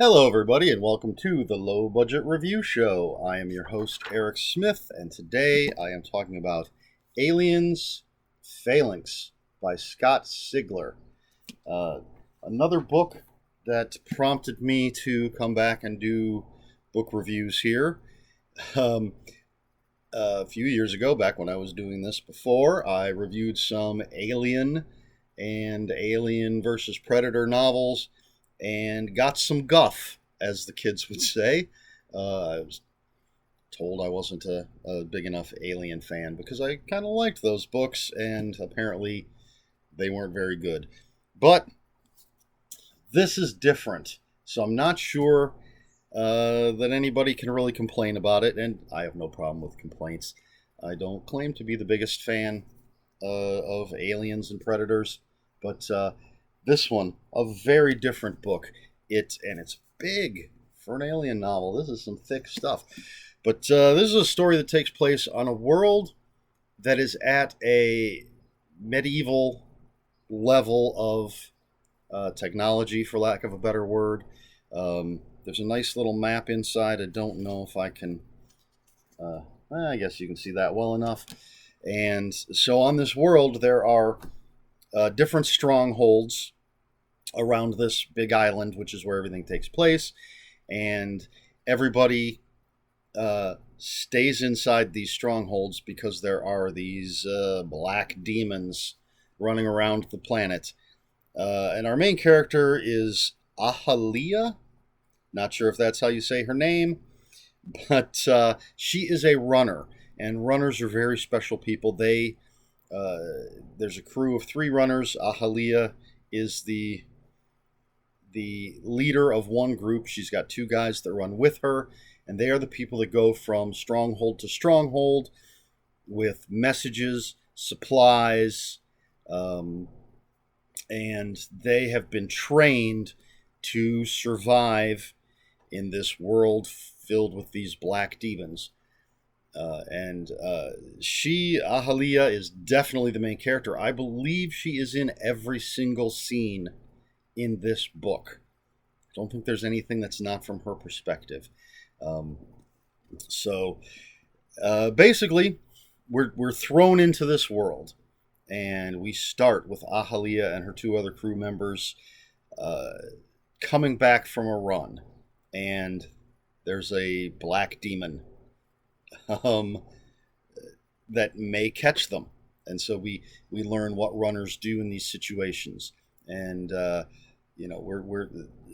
Hello, everybody, and welcome to the Low Budget Review Show. I am your host, Eric Smith, and today I am talking about Aliens Phalanx by Scott Sigler. Uh, Another book that prompted me to come back and do book reviews here. Um, a few years ago, back when I was doing this before, I reviewed some Alien and Alien versus Predator novels and got some guff, as the kids would say. I was told I wasn't a big enough Alien fan because I kind of liked those books, and apparently they weren't very good. But this is different, so I'm not sure that anybody can really complain about it, and I have no problem with complaints. I don't claim to be the biggest fan of Aliens and Predators, but this one, a very different book. It's big for an Alien novel. This is some thick stuff. But this is a story that takes place on a world that is at a medieval level of technology, for lack of a better word. There's a nice little map inside. I don't know if I can. I guess you can see that well enough. And so on this world, there are different strongholds around this big island, which is where everything takes place. And everybody stays inside these strongholds because there are these black demons running around the planet. And our main character is Ahalia. Not sure if that's how you say her name, but she is a runner, and runners are very special people. There's a crew of 3 runners. Ahalia is the leader of one group. She's got 2 guys that run with her, and they are the people that go from stronghold to stronghold with messages, supplies, and they have been trained to survive in this world filled with these black demons. And Ahalia, is definitely the main character. I believe she is in every single scene in this book. Don't think there's anything that's not from her perspective. So basically, we're thrown into this world, and we start with Ahalia and her 2 other crew members coming back from a run, and there's a black demon um, that may catch them, and so we learn what runners do in these situations, and we're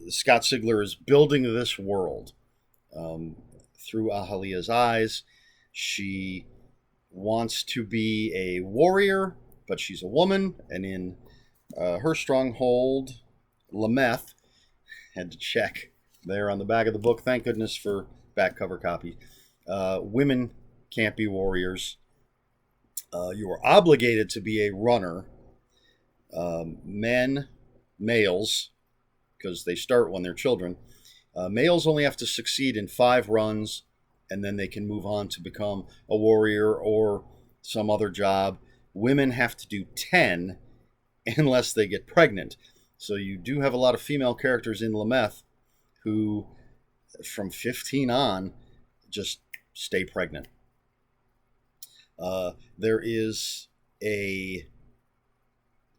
Scott Sigler is building this world through Ahalia's eyes. She wants to be a warrior, but she's a woman, and in her stronghold, Lameth, had to check there on the back of the book. Thank goodness for back cover copy. Women can't be warriors. You are obligated to be a runner. Males, because they start when they're children, males only have to succeed in 5 runs, and then they can move on to become a warrior or some other job. Women have to do 10 unless they get pregnant. So you do have a lot of female characters in Lameth who, from 15 on, just stay pregnant. There is a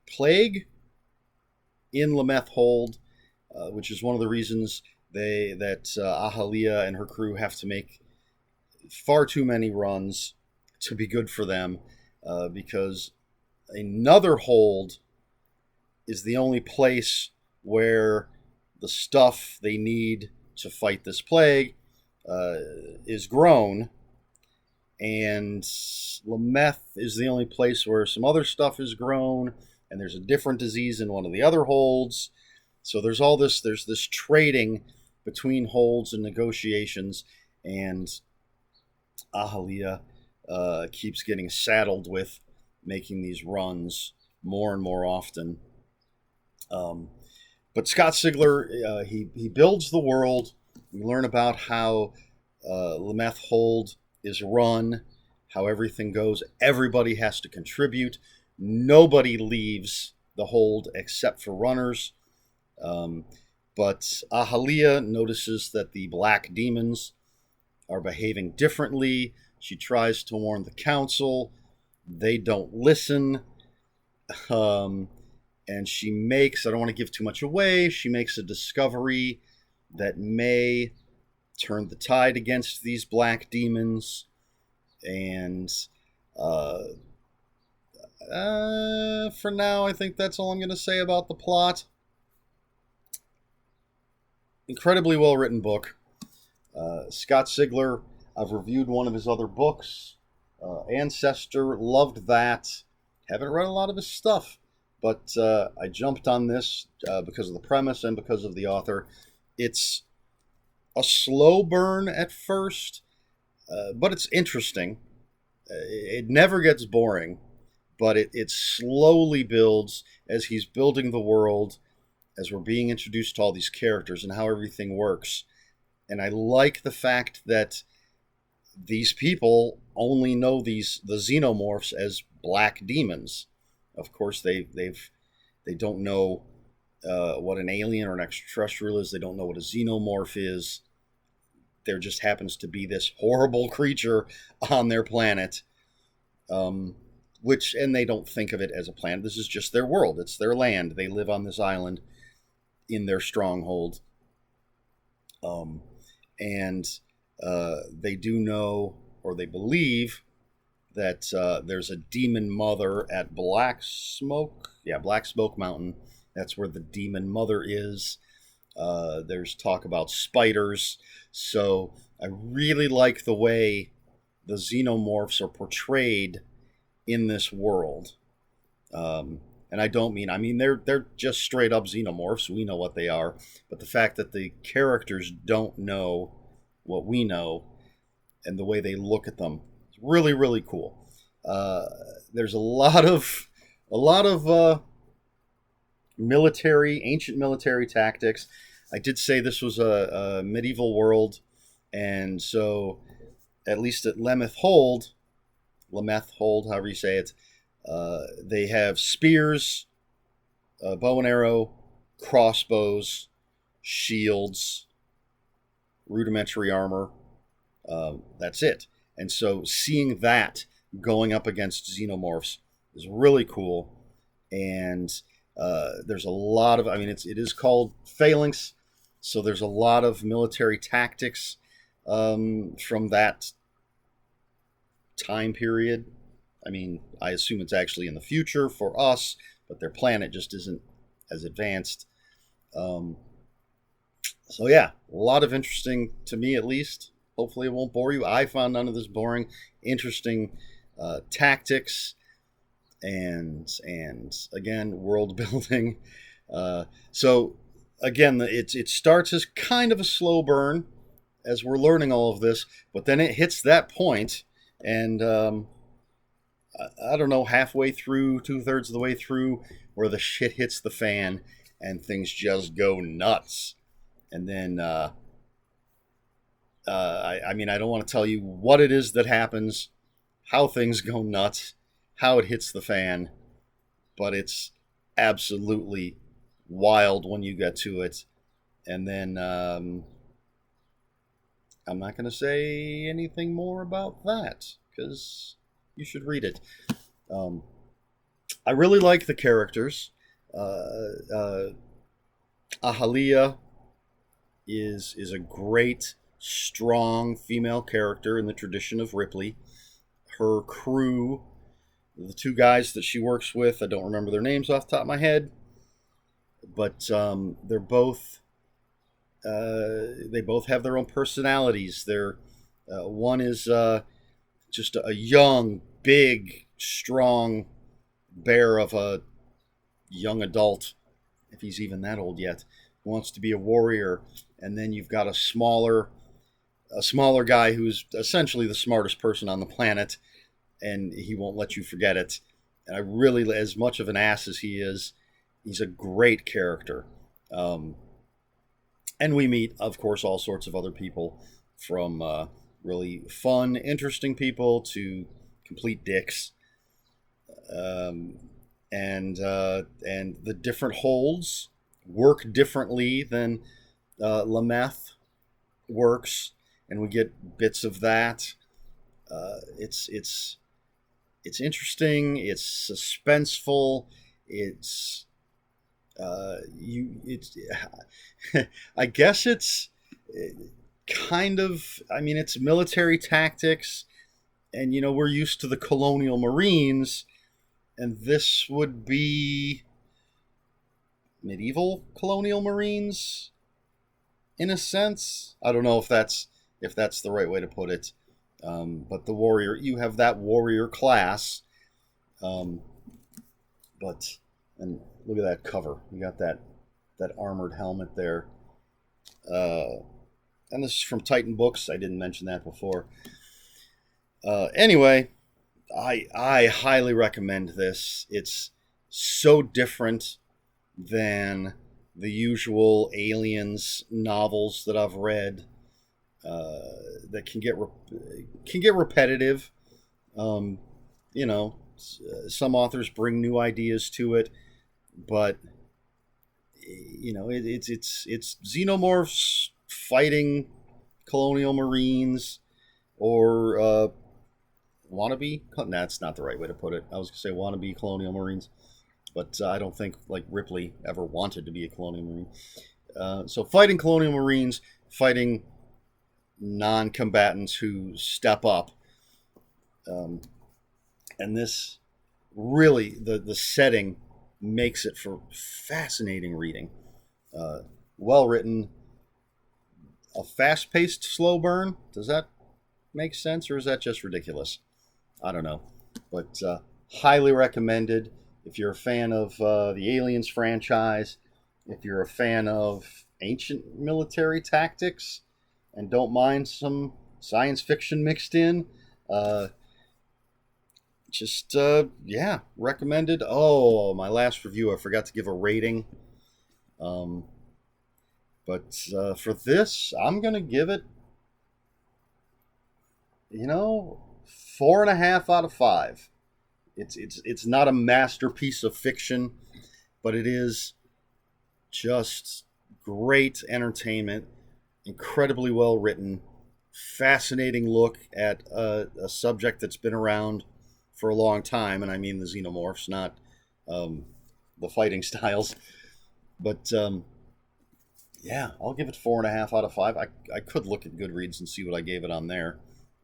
plague in Lameth Hold, which is one of the reasons Ahalia and her crew have to make far too many runs to be good for them, because another hold is the only place where the stuff they need to fight this plague is grown, and Lameth is the only place where some other stuff is grown, and there's a different disease in one of the other holds. So there's this trading between holds and negotiations, and Ahalia keeps getting saddled with making these runs more and more often. But Scott Sigler, he builds the world. We learn about how Lameth Hold is run, how everything goes. Everybody has to contribute. Nobody leaves the hold except for runners. But Ahalia notices that the black demons are behaving differently. She tries to warn the council. They don't listen. Um, and she makes, I don't want to give too much away, she makes a discovery that may turn the tide against these black demons. And uh, for now, I think that's all I'm going to say about the plot. Incredibly well written book. Scott Sigler, I've reviewed one of his other books, Ancestor, loved that. Haven't read a lot of his stuff, but I jumped on this because of the premise and because of the author. It's a slow burn at first, but it's interesting. It never gets boring, but it slowly builds as he's building the world, as we're being introduced to all these characters and how everything works. And I like the fact that these people only know the xenomorphs as black demons. Of course, they don't know what an alien or an extraterrestrial is. They don't know what a xenomorph is. There just happens to be this horrible creature on their planet, and they don't think of it as a planet. This is just their world. It's their land. They live on this island in their stronghold. And they do know, or they believe, that there's a demon mother at Black Smoke Mountain. That's where the demon mother is. There's talk about spiders. So I really like the way the xenomorphs are portrayed in this world. And I mean they're just straight up xenomorphs. We know what they are, but the fact that the characters don't know what we know and the way they look at them is really, really cool. There's a lot of ancient military tactics. I did say this was a medieval world, and so at least at Lemeth Hold, however you say it, they have spears, bow and arrow, crossbows, shields, rudimentary armor. That's it. And so seeing that going up against xenomorphs is really cool. And there's a lot of, it is called Phalanx, so there's a lot of military tactics from that time period. I assume it's actually in the future for us, but their planet just isn't as advanced. So yeah, a lot of interesting, to me at least. Hopefully it won't bore you. I found none of this boring. Interesting tactics and again, world building. So again, it starts as kind of a slow burn as we're learning all of this, but then it hits that point, and I don't know, halfway through, 2/3 of the way through, where the shit hits the fan and things just go nuts. And then, I don't want to tell you what it is that happens, how things go nuts, how it hits the fan, but it's absolutely wild when you get to it. And then, I'm not going to say anything more about that, because you should read it. I really like the characters. Ahalia is a great, strong female character in the tradition of Ripley. Her crew, the two guys that she works with, I don't remember their names off the top of my head, but they're both they both have their own personalities. One is just a young, big, strong bear of a young adult, if he's even that old yet, who wants to be a warrior. And then you've got a smaller guy who's essentially the smartest person on the planet, and he won't let you forget it. And I really, as much of an ass as he is, he's a great character. And we meet, of course, all sorts of other people, from really fun, interesting people to complete dicks. And the different holds work differently than Lameth works, and we get bits of that. It's interesting. It's suspenseful. It's it's I guess it's kind of, I mean, it's military tactics, and we're used to the colonial marines, and this would be medieval colonial marines in a sense. I don't know if that's the right way to put it. But the warrior, you have that warrior class. Um, but and look at that cover. You got that armored helmet there. And this is from Titan Books. I didn't mention that before. Anyway, I highly recommend this. It's so different than the usual aliens novels that I've read. That can get repetitive. Some authors bring new ideas to it, but it's xenomorphs fighting colonial marines, or wannabe. That's not the right way to put it. I was gonna say wannabe colonial marines, but I don't think like Ripley ever wanted to be a colonial marine. So fighting colonial marines, fighting non-combatants who step up, and this really the setting makes it for fascinating reading. Well written, a fast-paced slow burn. Does that make sense, or is that just ridiculous? I don't know, but highly recommended if you're a fan of the Aliens franchise, if you're a fan of ancient military tactics and don't mind some science fiction mixed in. Yeah, recommended. Oh, my last review, I forgot to give a rating. But for this, I'm gonna give it, 4.5 out of 5. It's not a masterpiece of fiction, but it is just great entertainment, incredibly well written, fascinating look at a subject that's been around for a long time, and I mean the xenomorphs, not the fighting styles. But yeah, I'll give it 4.5 out of 5. I could look at Goodreads and see what I gave it on there,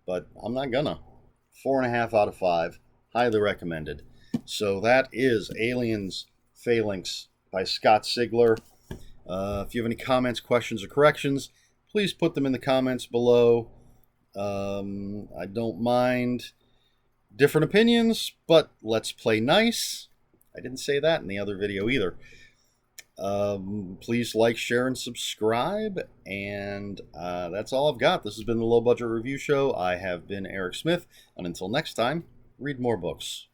but I'm not gonna. 4.5 out of 5. Highly recommended. So that is Aliens Phalanx by Scott Sigler. If you have any comments, questions, or corrections, please put them in the comments below. I don't mind different opinions, but let's play nice. I didn't say that in the other video either. Please like, share, and subscribe. And that's all I've got. This has been the Low Budget Review Show. I have been Eric Smith. And until next time, read more books.